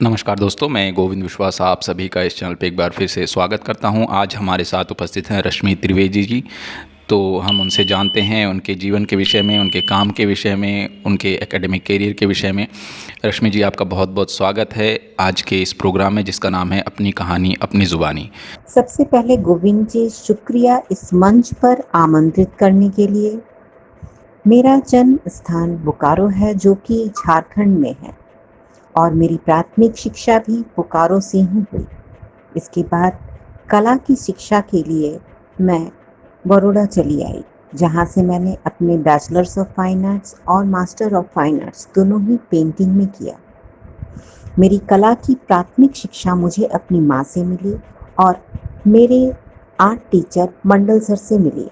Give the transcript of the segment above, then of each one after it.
नमस्कार दोस्तों, मैं गोविंद विश्वास आप सभी का इस चैनल पे एक बार फिर से स्वागत करता हूं। आज हमारे साथ उपस्थित हैं रश्मि त्रिवेदी जी। तो हम उनसे जानते हैं उनके जीवन के विषय में, उनके काम के विषय में, उनके एकेडमिक करियर के विषय में। रश्मि जी, आपका बहुत बहुत स्वागत है आज के इस प्रोग्राम में जिसका नाम है अपनी कहानी अपनी ज़ुबानी। सबसे पहले गोविंद जी, शुक्रिया इस मंच पर आमंत्रित करने के लिए। मेरा जन्म स्थान बोकारो है जो कि झारखंड में है और मेरी प्राथमिक शिक्षा भी बोकारो से ही हुई। इसके बाद कला की शिक्षा के लिए मैं बड़ौदा चली आई, जहाँ से मैंने अपने बैचलर्स ऑफ फाइन आर्ट्स और मास्टर ऑफ फाइन आर्ट्स दोनों ही पेंटिंग में किया। मेरी कला की प्राथमिक शिक्षा मुझे अपनी माँ से मिली और मेरे आर्ट टीचर मंडल सर से मिली,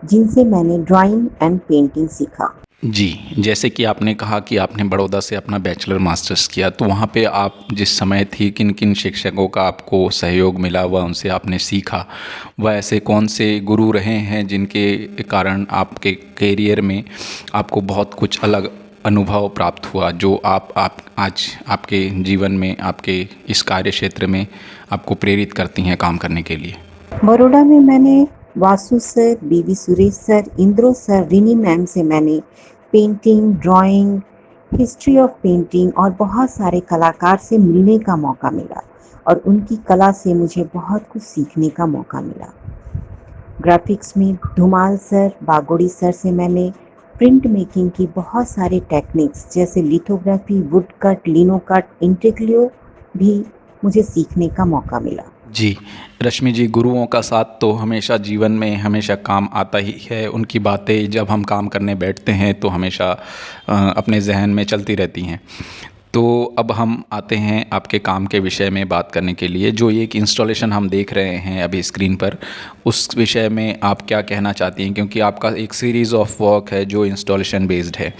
जिनसे मैंने ड्राइंग एंड पेंटिंग सीखा। जी, जैसे कि आपने कहा कि आपने बड़ौदा से अपना बैचलर मास्टर्स किया, तो वहाँ पे आप जिस समय थी किन किन शिक्षकों का आपको सहयोग मिला व उनसे आपने सीखा? वह ऐसे कौन से गुरु रहे हैं जिनके कारण आपके करियर में आपको बहुत कुछ अलग अनुभव प्राप्त हुआ, जो आप आज आपके जीवन में, आपके इस कार्य क्षेत्र में आपको प्रेरित करती हैं काम करने के लिए? बड़ौदा में मैंने वासु सर, बीवी Suresh sir, इंद्रो sir, Rini ma'am से मैंने painting, drawing, history of painting और बहुत सारे कलाकार से मिलने का मौका मिला और उनकी कला से मुझे बहुत कुछ सीखने का मौका मिला। ग्राफिक्स में धुमाल सर, बागोड़ी सर से मैंने प्रिंट मेकिंग की बहुत सारे टेक्निक्स जैसे lithography, would cut, लिनो cut, intaglio भी मुझे सीखने का मौका मिला। जी, रश्मि जी, गुरुओं का साथ तो हमेशा जीवन में हमेशा काम आता ही है। उनकी बातें जब हम काम करने बैठते हैं तो हमेशा अपने ज़हन में चलती रहती हैं। तो अब हम आते हैं आपके काम के विषय में बात करने के लिए। जो ये एक इंस्टॉलेशन हम देख रहे हैं अभी स्क्रीन पर, उस विषय में आप क्या कहना चाहती हैं? क्योंकि आपका एक सीरीज़ ऑफ वर्क है जो इंस्टॉलेशन बेस्ड है,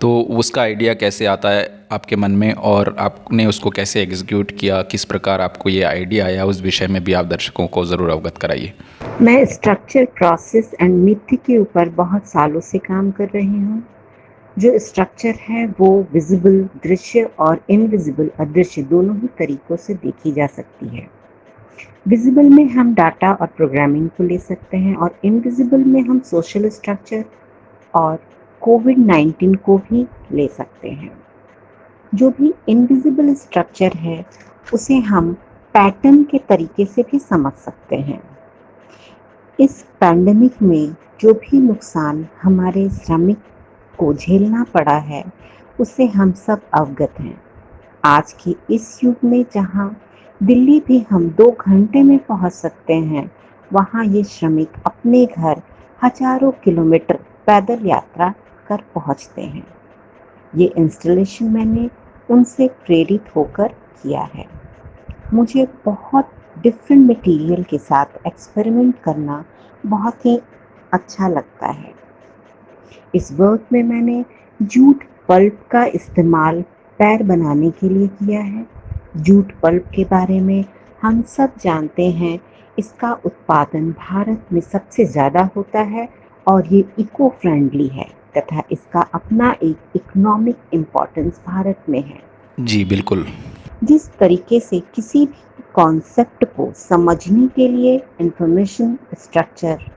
तो उसका आइडिया कैसे आता है आपके मन में और आपने उसको कैसे एग्जीक्यूट किया? किस प्रकार आपको ये आइडिया आया? उस विषय में भी आप दर्शकों को ज़रूर अवगत कराइए। मैं स्ट्रक्चर, प्रोसेस एंड मिथ्य के ऊपर बहुत सालों से काम कर रही हूँ। जो स्ट्रक्चर है वो विजिबल दृश्य और इनविजिबल अदृश्य दोनों ही तरीकों से देखी जा सकती है। विजिबल में हम डाटा और प्रोग्रामिंग को ले सकते हैं और इनविजिबल में हम सोशल स्ट्रक्चर और कोविड-19 को भी ले सकते हैं। जो भी इनविजिबल स्ट्रक्चर है उसे हम पैटर्न के तरीके से भी समझ सकते हैं। इस पैंडेमिक में जो भी नुकसान हमारे श्रमिक को झेलना पड़ा है, उससे हम सब अवगत हैं। आज के इस युग में जहां दिल्ली भी हम 2 घंटे में पहुंच सकते हैं, वहां ये श्रमिक अपने घर हजारों किलोमीटर पैदल यात्रा कर पहुंचते हैं। ये इंस्टॉलेशन मैंने उनसे प्रेरित होकर किया है। मुझे बहुत डिफरेंट मटेरियल के साथ एक्सपेरिमेंट करना बहुत ही अच्छा लगता है। इस वर्क में मैंने जूट पल्प का इस्तेमाल पैर बनाने के लिए किया है। जूट पल्प के बारे में हम सब जानते हैं, इसका उत्पादन भारत में सबसे ज़्यादा होता है और ये इको फ्रेंडली है तथा इसका अपना एक इकोनॉमिक इम्पोर्टेंस भारत में है। जी, बिल्कुल। जिस तरीके से किसी भी कॉन्सेप्ट को समझने के लिए इंफॉर्मेशन स्ट्रक्चर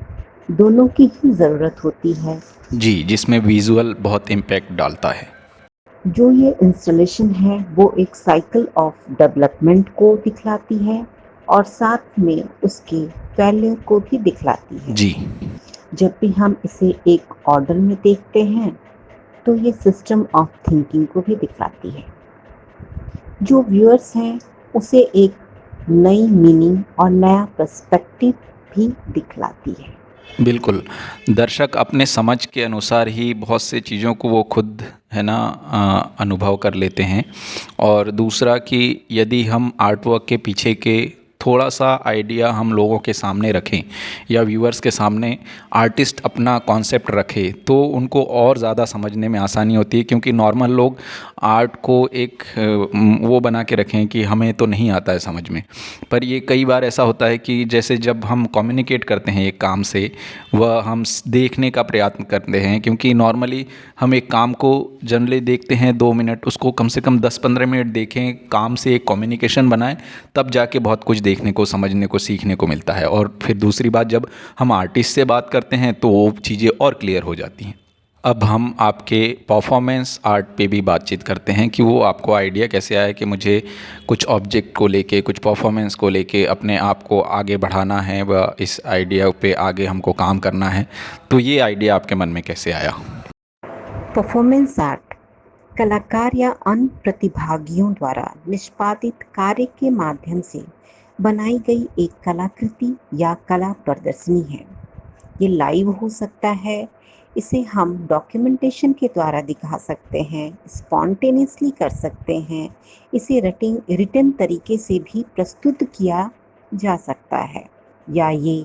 दोनों की ही ज़रूरत होती है। जी, जिसमें विज़ुअल बहुत इम्पैक्ट डालता है। जो ये इंस्टॉलेशन है वो एक साइकिल ऑफ डेवलपमेंट को दिखलाती है और साथ में उसके फेलियर को भी दिखलाती है। जी। जब भी हम इसे एक ऑर्डर में देखते हैं तो ये सिस्टम ऑफ थिंकिंग को भी दिखलाती है। जो व्यूअर्स हैं उसे एक नई मीनिंग और नया पर्सपेक्टिव भी दिखलाती है। बिल्कुल, दर्शक अपने समझ के अनुसार ही बहुत से चीज़ों को वो खुद है ना अनुभव कर लेते हैं। और दूसरा कि यदि हम आर्ट वर्क के पीछे के थोड़ा सा आइडिया हम लोगों के सामने रखें या व्यूअर्स के सामने आर्टिस्ट अपना कॉन्सेप्ट रखे तो उनको और ज़्यादा समझने में आसानी होती है, क्योंकि नॉर्मल लोग आर्ट को एक वो बना के रखें कि हमें तो नहीं आता है समझ में। पर ये कई बार ऐसा होता है कि जैसे जब हम कम्युनिकेट करते हैं एक काम से, वह हम देखने का प्रयत्न करते हैं, क्योंकि नॉर्मली हम एक काम को जनरली देखते हैं 2 मिनट, उसको कम से कम 10-15 मिनट देखें, काम से एक कम्युनिकेशन बनाएं, तब जाके बहुत कुछ देखने को, समझने को, सीखने को मिलता है। और फिर दूसरी बात, जब हम आर्टिस्ट से बात करते हैं तो वो चीज़ें और क्लियर हो जाती हैं। अब हम आपके परफॉर्मेंस आर्ट पे भी बातचीत करते हैं कि वो आपको आइडिया कैसे आया कि मुझे कुछ ऑब्जेक्ट को लेके, कुछ परफॉर्मेंस को लेके अपने आप को आगे बढ़ाना है व इस आइडिया पे आगे हमको काम करना है। तो ये आइडिया आपके मन में कैसे आया? परफॉर्मेंस आर्ट कलाकार या अन्य प्रतिभागियों द्वारा निष्पादित कार्य के माध्यम से बनाई गई एक कलाकृति या कला प्रदर्शनी है। ये लाइव हो सकता है, इसे हम डॉक्यूमेंटेशन के द्वारा दिखा सकते हैं, स्पॉन्टेनियसली कर सकते हैं, इसे रिटन तरीके से भी प्रस्तुत किया जा सकता है, या ये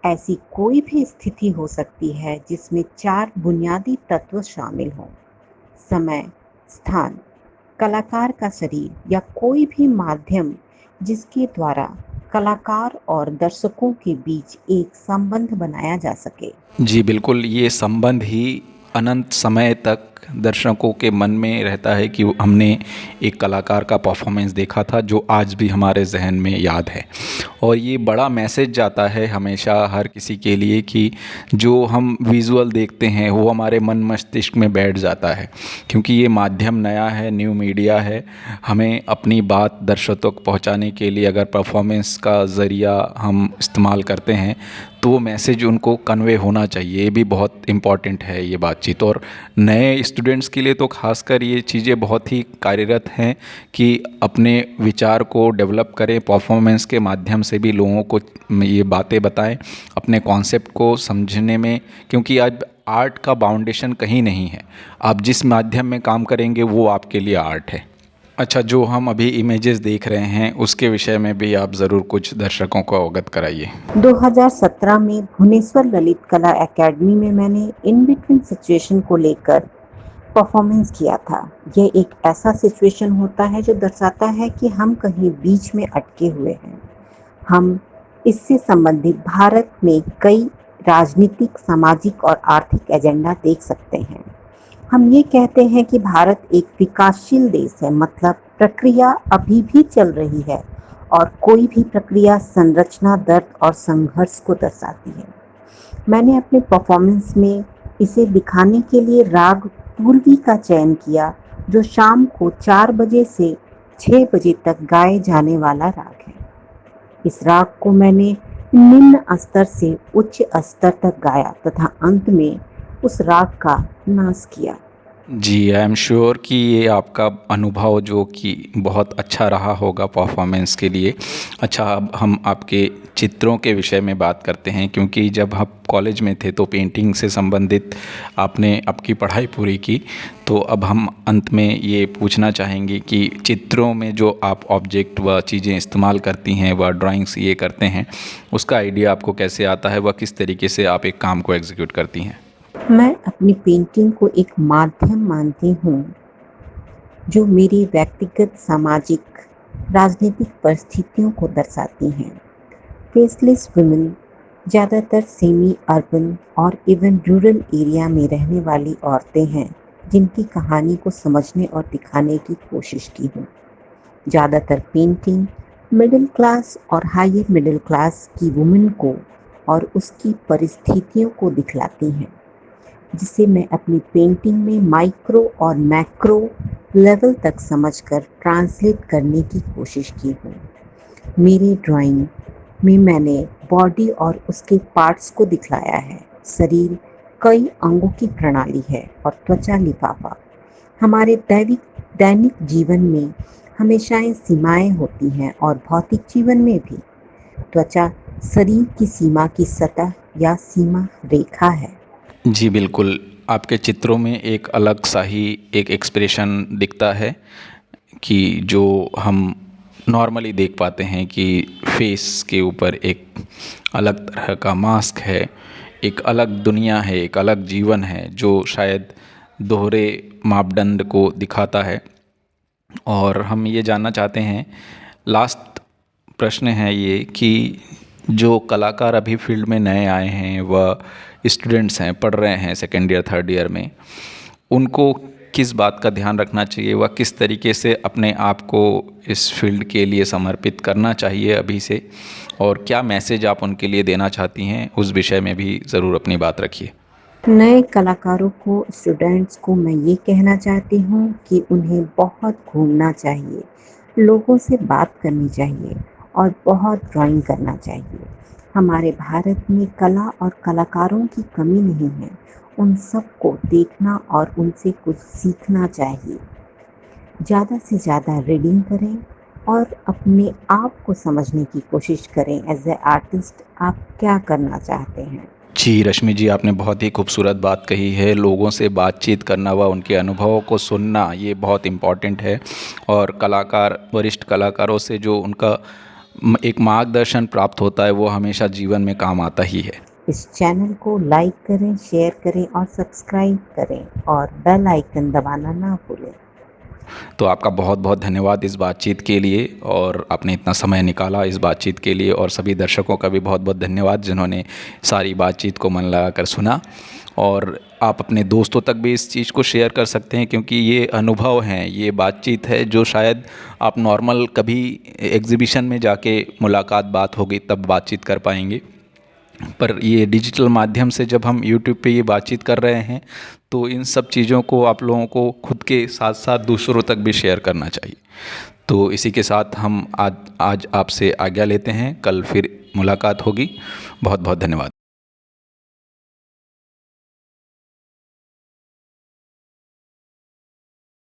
ऐसी कोई भी स्थिति हो सकती है जिसमें 4 बुनियादी तत्व शामिल हों: समय, स्थान, कलाकार का शरीर या कोई भी माध्यम जिसके द्वारा कलाकार और दर्शकों के बीच एक संबंध बनाया जा सके। जी बिल्कुल, ये संबंध ही अनंत समय तक दर्शकों के मन में रहता है कि हमने एक कलाकार का परफॉर्मेंस देखा था जो आज भी हमारे जहन में याद है। और ये बड़ा मैसेज जाता है हमेशा हर किसी के लिए कि जो हम विजुअल देखते हैं वो हमारे मन मस्तिष्क में बैठ जाता है, क्योंकि ये माध्यम नया है, न्यू मीडिया है। हमें अपनी बात दर्शकों तक पहुंचाने के लिए अगर परफॉर्मेंस का ज़रिया हम इस्तेमाल करते हैं तो वो मैसेज उनको कन्वे होना चाहिए। ये भी बहुत इम्पॉर्टेंट है ये बातचीत। और नए स्टूडेंट्स के लिए तो खासकर ये चीज़ें बहुत ही कार्यरत हैं कि अपने विचार को डेवलप करें, परफॉर्मेंस के माध्यम से भी लोगों को ये बातें बताएं, अपने कॉन्सेप्ट को समझने में, क्योंकि आज आर्ट का बाउंडेशन कहीं नहीं है। आप जिस माध्यम में काम करेंगे वो आपके लिए आर्ट है। अच्छा, जो हम अभी इमेजेस देख रहे हैं उसके विषय में भी आप ज़रूर कुछ दर्शकों को अवगत कराइए। 2017 में भुवनेश्वर ललित कला एकेडमी में मैंने इन बिटवीन सिचुएशन को लेकर परफॉर्मेंस किया था। ये एक ऐसा सिचुएशन होता है जो दर्शाता है कि हम कहीं बीच में अटके हुए हैं। हम इससे संबंधित भारत में कई राजनीतिक, सामाजिक और आर्थिक एजेंडा देख सकते हैं। हम ये कहते हैं कि भारत एक विकासशील देश है, मतलब प्रक्रिया अभी भी चल रही है और कोई भी प्रक्रिया संरचना, दर्द और संघर्ष को दर्शाती है। मैंने अपने परफॉर्मेंस में इसे दिखाने के लिए राग पूर्वी का चयन किया, जो शाम को 4 बजे से 6 बजे तक गाए जाने वाला राग है। इस राग को मैंने निम्न स्तर से उच्च स्तर तक गाया तथा अंत में उस राग का नाश किया। जी, आई एम श्योर कि ये आपका अनुभव जो कि बहुत अच्छा रहा होगा परफॉर्मेंस के लिए। अच्छा, अब हम आपके चित्रों के विषय में बात करते हैं, क्योंकि जब आप कॉलेज में थे तो पेंटिंग से संबंधित आपने आपकी पढ़ाई पूरी की। तो अब हम अंत में ये पूछना चाहेंगे कि चित्रों में जो आप ऑब्जेक्ट व चीज़ें इस्तेमाल करती हैं व ड्राइंग्स ये करते हैं, उसका आइडिया आपको कैसे आता है व किस तरीके से आप एक काम को एग्जीक्यूट करती हैं? मैं अपनी पेंटिंग को एक माध्यम मानती हूँ जो मेरी व्यक्तिगत, सामाजिक, राजनीतिक परिस्थितियों को दर्शाती हैं। फेसलेस वुमेन ज़्यादातर सेमी अर्बन और इवन रूरल एरिया में रहने वाली औरतें हैं जिनकी कहानी को समझने और दिखाने की कोशिश की हूँ। ज़्यादातर पेंटिंग मिडिल क्लास और हायर मिडिल क्लास की वुमेन को और उसकी परिस्थितियों को दिखलाती हैं, जिसे मैं अपनी पेंटिंग में माइक्रो और मैक्रो लेवल तक समझकर ट्रांसलेट करने की कोशिश की हूँ। मेरी ड्राइंग में मैंने बॉडी और उसके पार्ट्स को दिखलाया है। शरीर कई अंगों की प्रणाली है और त्वचा लिफाफा। हमारे दैनिक जीवन में हमेशा सीमाएं होती हैं और भौतिक जीवन में भी। त्वचा शरीर की सीमा की सतह या सीमा रेखा है। जी बिल्कुल, आपके चित्रों में एक अलग सा ही एक एक्सप्रेशन दिखता है कि जो हम नॉर्मली देख पाते हैं कि फेस के ऊपर एक अलग तरह का मास्क है, एक अलग दुनिया है, एक अलग जीवन है जो शायद दोहरे मापदंड को दिखाता है। और हम ये जानना चाहते हैं, लास्ट प्रश्न है ये कि जो कलाकार अभी फील्ड में नए आए हैं, वह स्टूडेंट्स हैं, पढ़ रहे हैं सेकेंड ईयर थर्ड ईयर में, उनको किस बात का ध्यान रखना चाहिए, वह किस तरीके से अपने आप को इस फील्ड के लिए समर्पित करना चाहिए अभी से, और क्या मैसेज आप उनके लिए देना चाहती हैं, उस विषय में भी ज़रूर अपनी बात रखिए। नए कलाकारों को, स्टूडेंट्स को मैं ये कहना चाहती हूँ कि उन्हें बहुत घूमना चाहिए, लोगों से बात करनी चाहिए और बहुत ड्राइंग करना चाहिए। हमारे भारत में कला और कलाकारों की कमी नहीं है, उन सबको देखना और उनसे कुछ सीखना चाहिए। ज़्यादा से ज़्यादा रीडिंग करें और अपने आप को समझने की कोशिश करें, एज ए आर्टिस्ट आप क्या करना चाहते हैं। जी रश्मि जी, आपने बहुत ही खूबसूरत बात कही है। लोगों से बातचीत करना व उनके अनुभवों को सुनना, ये बहुत इम्पॉर्टेंट है। और कलाकार, वरिष्ठ कलाकारों से जो उनका एक मार्गदर्शन प्राप्त होता है, वो हमेशा जीवन में काम आता ही है। इस चैनल को लाइक करें, शेयर करें और सब्सक्राइब करें और बेल आइकन दबाना ना भूलें। तो आपका बहुत बहुत धन्यवाद इस बातचीत के लिए, और आपने इतना समय निकाला इस बातचीत के लिए। और सभी दर्शकों का भी बहुत बहुत धन्यवाद जिन्होंने सारी बातचीत को मन लगाकर सुना। और आप अपने दोस्तों तक भी इस चीज़ को शेयर कर सकते हैं, क्योंकि ये अनुभव हैं, ये बातचीत है जो शायद आप नॉर्मल कभी एग्ज़िबिशन में जाके मुलाकात बात होगी तब बातचीत कर पाएंगे, पर ये डिजिटल माध्यम से जब हम यूट्यूब पे ये बातचीत कर रहे हैं, तो इन सब चीज़ों को आप लोगों को खुद के साथ साथ दूसरों तक भी शेयर करना चाहिए। तो इसी के साथ हम आज आपसे आज्ञा लेते हैं, कल फिर मुलाकात होगी। बहुत बहुत धन्यवाद।